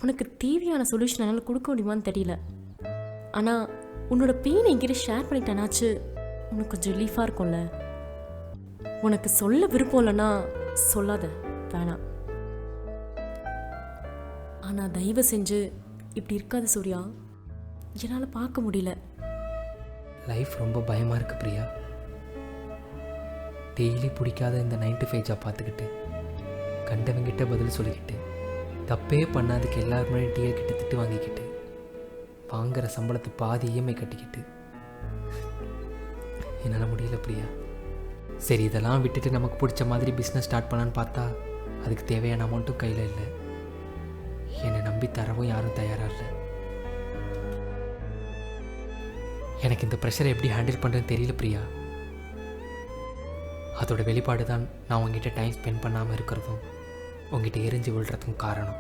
உனக்கு தேவையான சொல்யூஷன் என்னால் கொடுக்க முடியுமான்னு தெரியல. ஆனால் உன்னோட பெயினை என்கிட்ட ஷேர் பண்ணிட்டேனாச்சு உனக்கு கொஞ்சம் ரிலீஃபாக இருக்கும்ல. உனக்கு சொல்ல விருப்பம் இல்லைன்னா சொல்லாத, வேணாம். ஆனால் தயவு செஞ்சு இப்படி இருக்காது சூர்யா, என்னால் பார்க்க முடியல. லைஃப் ரொம்ப பயமாக இருக்குது பிரியா. டெய்லி பிடிக்காத இந்த 9 to 5 ஜாப் பார்த்துக்கிட்டு, கண்டவங்கிட்ட பதில் சொல்லிக்கிட்டு, தப்பே பண்ணாதுக்கு எல்லாரும் முன்னாடி டிஎல் கிட்ட திட்டு வாங்கிக்கிட்டு, வாங்குகிற சம்பளத்தை பாதி இஎம்ஐ கட்டிக்கிட்டு என்னால் முடியல பிரியா. சரி, இதெல்லாம் விட்டுட்டு நமக்கு பிடிச்ச மாதிரி பிஸ்னஸ் ஸ்டார்ட் பண்ணலான்னு பார்த்தா அதுக்கு தேவையான அமௌண்ட்டும் கையில் இல்லை. என்னை நம்பி தரவும் யாரும் தயாராக இல்லை. எனக்கு இந்த ப்ரெஷரை எப்படி ஹேண்டில் பண்ணுறேன்னு தெரியல பிரியா. அதோட வெளிப்பாடு தான் நான் உங்ககிட்ட டைம் ஸ்பெண்ட் பண்ணாமல் இருக்கிறதும் உங்ககிட்ட எரிஞ்சு விழுறதுக்கும் காரணம்.